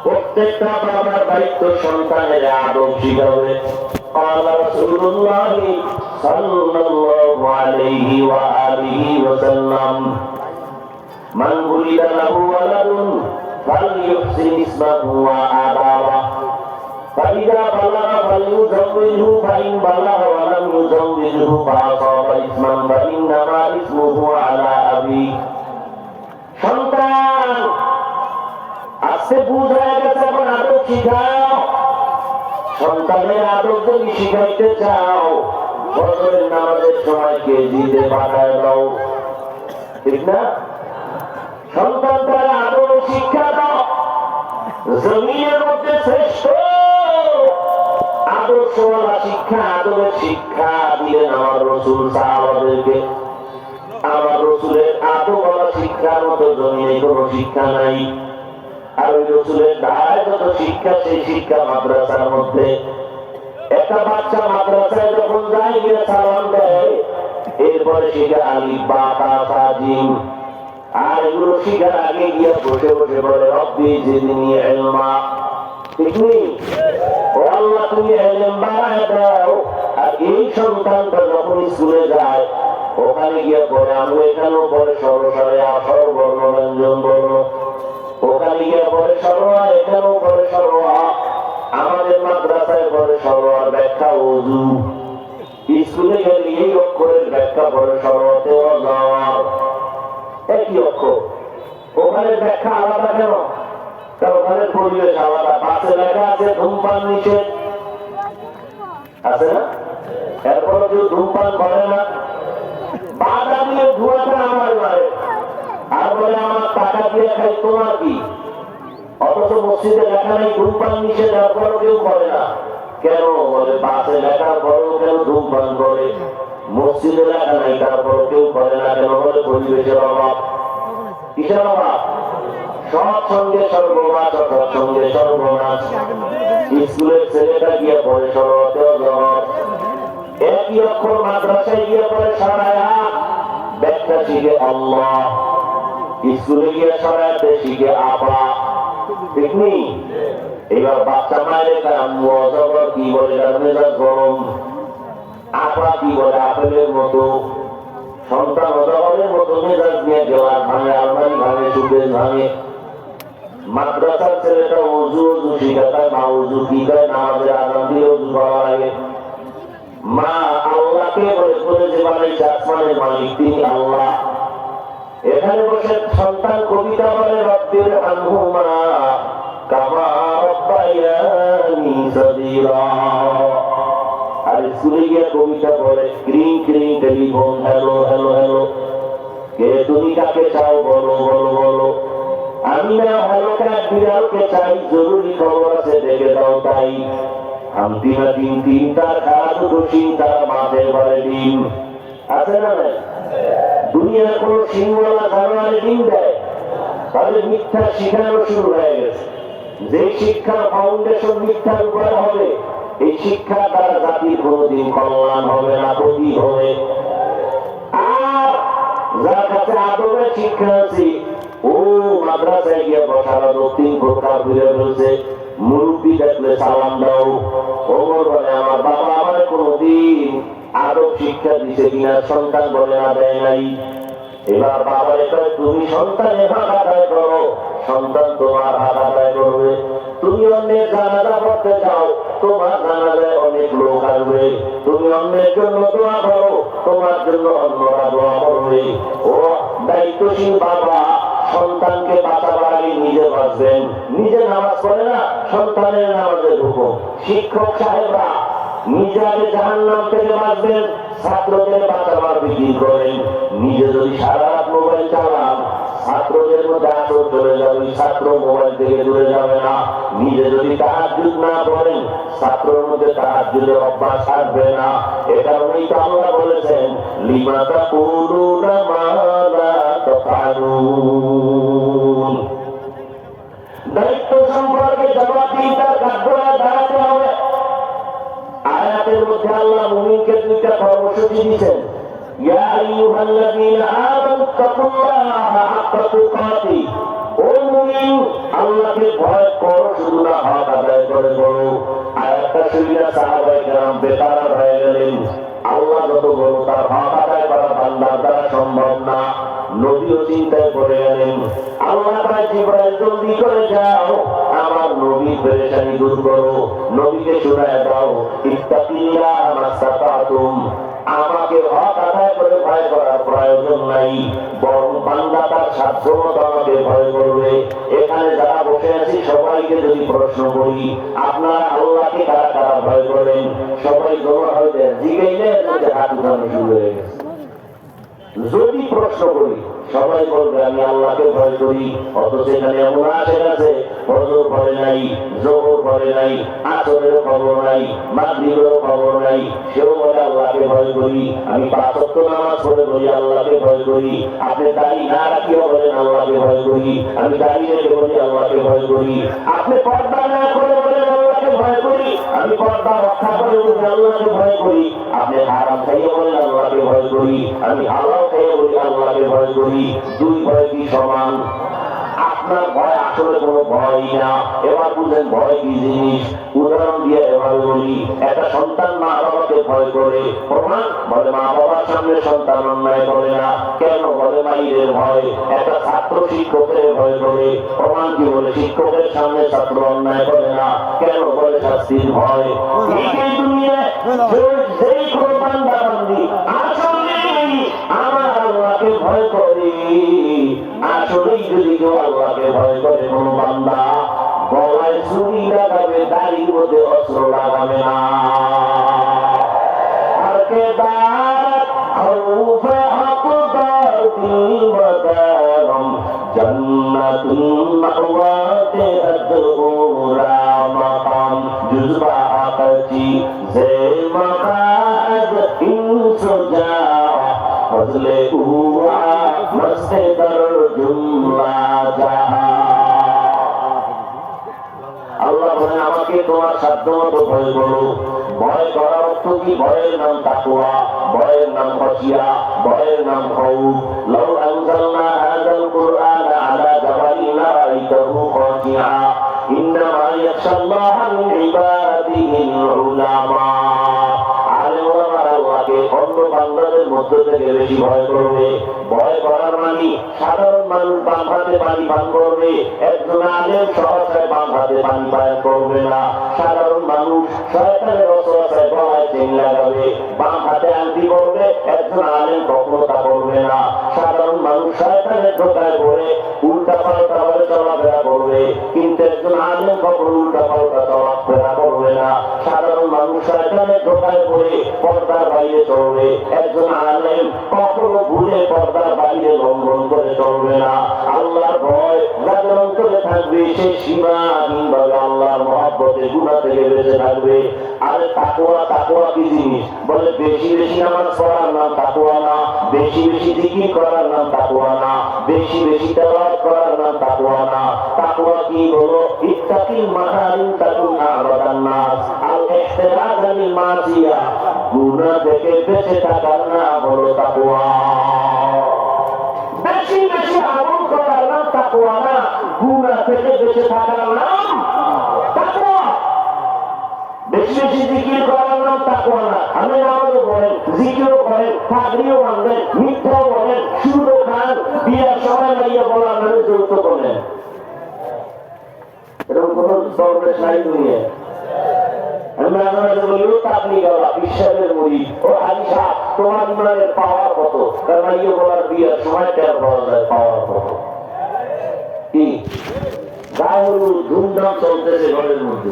প্রত্যেকটা বাবার দায়িত্ব সন্তানের আদব শিখাবে। قال رسول الله صلى الله عليه وآله وسلم من ولد له ولد فليحسن اسمه وآدابه فإذا بلغ فليزوجه فإن بلغ ولم يزوجه فأصاب إثما فإنما إثمه على أبيه। সন্তান আজকে বুঝা গেছে, এখন আদব শিখাও। সন্তানের আদব যদি শিখাইতে চাও, ফজরের নামাজের সময় কেজিতে পাঠায় দাও, ঠিক না? সন্তান তারা আদব শিক্ষা দাও। জমিনের মধ্যে শ্রেষ্ঠ আদর্শওয়ালা শিক্ষা, আদবের শিক্ষা দিলেন আমার রসুল সাহাবাদেরকে। আমার রসুলের আদবওয়ালা শিক্ষার মতো জমিনে কোনো শিক্ষা নাই। আর ওই রসুলের ধারায় যত শিক্ষা, সেই শিক্ষা মাদ্রাসার মধ্যে। একটা বাচ্চা মাদ্রাসায় যখন যায় গিয়ে সালাম দেয়, এরপরে শিখে আলিফ বা তা সা জিম। আর এগুলো শিখার আগে গিয়ে বসে বসে বলে রব্বি জিদনি ইলমা, ঠিক নেই? ও আল্লাহ তুমি ইলম বাড়ায় দাও। আর এই সন্তানটা যখন স্কুলে যায়, ওখানে গিয়ে পড়ে আমি এখানেও পড়ে সরসরে আসর বর্ণ ব্যঞ্জন বর্ণ, ওখানে গিয়ে পড়ে সরোয়া, এখানেও পড়ে সরোয়া। আমাদের মাদ্রাসায় পড়ে সরোয়ার ব্যাখ্যা ওযু। স্কুলে গেলে এই অক্ষরের ব্যাখ্যা পড়ে সরোয়াতে ওয়াজার, একই অক্ষর। ওখানে ব্যাখ্যা আলাদা কেন? কারণ ওখানে পরিবেশ আলাদা। পাশে লেখা আছে ধূমপান নিষেধ, আছে না? এরপরে কেউ ধূমপান করে না। বাধা দিয়ে ধোঁয়াটা আমার ঘরে, আর বলে আমার টাকা দিয়ে খাই, তোমার কি? অথচ মসজিদে লেখা নেই ধূমপান নিষেধ, এরপরও কেউ করে না কেন? বলে পাশে লেখার পরেও কেন ধূমপান করে? মসজিদে লেখা নাই, তারপরও কেউ করে না কেন? বলে পরিবেশের অভাব। কিসের অভাব? সৎসঙ্গে সর্বনাশ, অসৎসঙ্গে সর্বনাশ। স্কুলের ছেলেটা গিয়ে পড়ে সরতে অজর, একই অক্ষর মাদ্রাসায় গিয়ে পড়ে সরায়া, ব্যাখ্যা শিখে আল্লাহ। স্কুলে গিয়ে সরাতে শিখে আপা, ঠিক নেই? এবার বাচ্চা মায়ের আম্মু অজগর কি বলে, তার মেজাজ গরম। আপা কি বলে, আপেলের মতো। সন্তান অজগরের মতো মেজাজ নিয়ে গেলার ভাঙে, আলমারি ভাঙে, সুবেশ ভাঙে। মাদ্রাসার ছেলেটা উজু উজু শিখায়, মা উজু কি করে? নামাজের আজান দিয়ে উজু করা লাগে। মা আল্লাহকে বলে যে বানাইছে আসমানের মালিক তিনি আল্লাহ। এখানে বসে সন্তান কবিতা বলে রব্বির আনহুমা কামা রব্বায়ানি সগীরা। আর স্কুলে গিয়ে কবিতা বলে ক্রিং ক্রিং টেলিফোন, হ্যালো হ্যালো হ্যালো, কে তুমি কাকে চাও বলো বলো বলো। আমি না হ্যালো ক্যাট বিড়ালকে চাই, জরুরি খবর আছে দেখে দাও তাই। হামতিনা তিন তিন তার খাওয়া দুটো সিং, তার মাঝে ঘরে ডিম, আছে না? দুনিয়ার কোন সিংওয়ালা জানোয়ারে ডিম দেয়? তাহলে মিথ্যা শিখানো শুরু হয়ে গেছে। যে শিক্ষার ফাউন্ডেশন মিথ্যার উপর হবে, এই শিক্ষা দ্বারা জাতির কোনদিন কল্যাণ হবে না, ক্ষতি হবে। আর যার কাছে আদবের শিক্ষা আছে, ও মাদ্রাসায় গিয়ে বসারা দক্ষিণ প্রকার ফিরে ফেলছে। মুরব্বী দেখলে সালাম দাও। ওমর বলে আমার বাবা আমার কোনদিন আদব শিক্ষা দিছে কিনা? সন্তান বলে না, দেয় নাই। এবার বাবা এটা তুমি সন্তানের হাত আদায় করো, সন্তান তোমার হাত আদায় করবে। তুমি অন্যের জানাজা পড়তে যাও, তোমার জানাজায় অনেক লোক আসবে। তুমি অন্যের জন্য দোয়া করো, তোমার জন্য অন্যরা দোয়া করবে। ও দায়িত্বশীল বাবা সন্তানকে বাঁচাবার আগে নিজে বাঁচবেন। নিজে নামাজ পড়ে না, সন্তানের নামাজের হুকুম। শিক্ষক সাহেবরা নিজে আগে জাহান্নাম থেকে বাঁচবেন, ছাত্রদের বাঁচাবার বিক্রি করেন। নিজে যদি সারা রাত মোবাইল চালান, ছাত্রদের মধ্যে আসর চলে যাবে, ছাত্র মোবাইল থেকে দূরে যাবে না। নিজে যদি তাহাজ্জুদ না পড়েন, ছাত্রের মধ্যে তাহাজ্জুদের অভ্যাস থাকবে না। এ কারণেই তো আল্লাহ বলেছেন লিমা তাকুলুনা মা লা তাফআলুন। দায়িত্ব সম্পর্কে জবাবদিহিতার কাঠগড়ায় দাঁড়াতে হবে। আয়াতের মধ্যে আল্লাহ মুমিনকে দুইটা কর্মসূচি দিয়েছেন। ইয়া আইয়ুহাল্লাযীনা আমানু তাকুল্লাহা হাক্কা তুকাতিহি ও মুমিন, আল্লাহকে ভয় করো, শুধু না হক আদায় করে করো। আর একটা সুবিধা, সাহাবায়ে কেরাম বেকার হয়ে গেলেন। আল্লাহ যত বড়, তার হক আদায় করা বান্দার দ্বারা সম্ভব না। নবীও চিন্তায় পড়ে গেলেন। আল্লাহ কয়, জিবরাইল জলদি করে যাও, আমার নবীর পেরেশানি দূর করো। নবীকে শোনায় দাও, ইত্তাকিল্লাহ মাসতাতুম, আমাকে হক আদায় করে ভয় করার প্রয়োজন নাই, বরং বান্দা তার সাধ্যমতো আমাকে ভয় করবে। এখানে যারা বসে আছি সবাইকে যদি প্রশ্ন করি, আপনারা আল্লাহকে কারা কারা ভয় করেন, সবাই জমা হইতে জিগাইলে হাত উঠানো শুরু হয়ে গেছে। যদি প্রশ্ন করি সবাই বলবে আমি আল্লাহকে ভয় করি। অথচ এখানে এমন আছে ফজর পড়ে নাই, যোহর পড়ে নাই, আসরের খবর নাই, মাগরিবের খবর নাই, সেও বলে আল্লাহকে ভয় করি। আমি 5 ওয়াক্ত নামাজ পড়ে বলি আল্লাহকে ভয় করি। আপনি দাড়ি না রাখিও বলেন আল্লাহকে ভয় করি। আমি দাড়ি রেখে বলি আল্লাহকে ভয় করি। আপনি পর্দা না করে বলেন আল্লাহকে ভয় করি। আমি পর্দা রক্ষা করে বলি আল্লাহকে ভয় করি। আপনি হারাম খাইয়ে বলেন আল্লাহকে ভয় করি। আমি হালাল খাইয়ে বলি আল্লাহকে ভয় করি। দুই ভয় কি সমান? আপনার ভয় আসলে কোনো ভয় না। এবার বুঝেন ভয় কি জিনিস। উদাহরণ দিয়ে এবার বলি, একটা সন্তান মা বাবাকে ভয় করে। প্রমাণ? বলে মা বাবার সামনে সন্তান অন্যায় করে না। কেন? বলে মায়ের ভয়। একটা ছাত্র শিক্ষকের ভয় করে। প্রমাণ কি? বলে শিক্ষকের সামনে ছাত্র অন্যায় করে না। কেন? বলে শাস্তির ভয়। এই দুনিয়ায় যেই কোনো বান্দা বান্দি আসলে আমার আল্লাহকে ভয় করে, আসলেই যদি কেউ আল্লাহকে ভয় করে, কোন বান্দা গলায় ছুরি লাগাবে, দাড়ির মধ্যে অস্ত্র লাগাবে না। আর কে দাঁত খৌফে হকদার দিল বদারম জন্নাতুল মাওয়াতে আদউরা মাকাম জুজবা আকাচি জে মাকাদ ইনসুজা ফজলে উয়া মস্তে দর জুমলা জাহা। আল্লাহ বলেন আমাকে তোমার সাধ্যমতো ভয় করো। ভয় করার অর্থ কি? ভয়ের নাম তাকওয়া, ভয়ের নাম খশিয়া, ভয়ের নাম খাউফ। লাউ আনজালনা হাযাল কুরআনা আলা জাবালিন লারাআইতাহু খাশিআ ইন্নামা ইয়াখশাল্লাহা মিন ইবাদিহিল উলামা। অন্য বান্দাদের মধ্য থেকে বেশি ভয় করবে। ভয় করার মানে সাধারণ মানুষ বাম হাতে পানি পান করবে, একজন আলেম সহসায় বাম হাতে পানি পান করবে না। সাধারণ মানুষ শয়তানের ওয়াসওয়াসায় গলায় চেইন লাগাবে, বাম হাতে আংটি করবে, একজন আলেম কখনো তা করবে না। সাধারণ মানুষ শয়তানের ধোঁকায় পড়ে উল্টা পাল্টা ভাবে চলাফেরা করবে, কিন্তু একজন আলেম কখনো উল্টা পাল্টা চলাফেরা করবে না। সাধারণ মানুষ শয়তানের ধোঁকায় পড়ে পর্দার বাইরে চলবে, একজন আলেম কখনো ভুলে পর্দার বাইরে লঙ্ঘন করে চলবে না। আল্লাহর ভয় যাদের অন্তরে থাকবে সে সীমাহীন ভাবে আল্লাহর মহব্বতে গুনাহ থেকে বেঁচে থাকবে। আরে তাকওয়া, তাকওয়া কি জিনিস? বলে বেশি বেশি নামাজ পড়ার নাম তাকওয়া না, বেশি বেশি জিকির করার নাম তাকওয়া না, বেশি বেশি তেলাওয়াত করার নাম তাকওয়া না। তাকওয়া কি? বলো ইত্তাকিল মাহারিম তাকুন আবাদান নাস আল ইহতিরাজ আনিল মাসিয়া, গুনাহ থেকে বেঁচে থাকার নাম হলো তাকওয়া। বেশি বেশি আমল করার নাম তাকওয়া না, গুনাহ থেকে বেঁচে থাকার নাম তাকওয়া। বেশি বেশি জিকির করার নাম তাকওয়া না। আপনি নামাজও পড়েন, জিকিরও করেন, পাগড়িও বাঁধেন, মিথ্যাও বলেন, সুদও খান, বিয়ার সময় লাইয়া বলার নামে যৌতুক করেন। এরকম কোন দরবেশ নাই দুনিয়ায়। আমরা বলি আপনি গলা বিশ্বাসের মুড়ি ও হাজি সাহ তোমার ইমানের পাওয়ার কত? কারণ ইয়ে বলার বিয়ার সময় টের পাওয়া যায় পাওয়ার কত। কি গায়ে ধুমধাম চলতেছে ঘরের মধ্যে।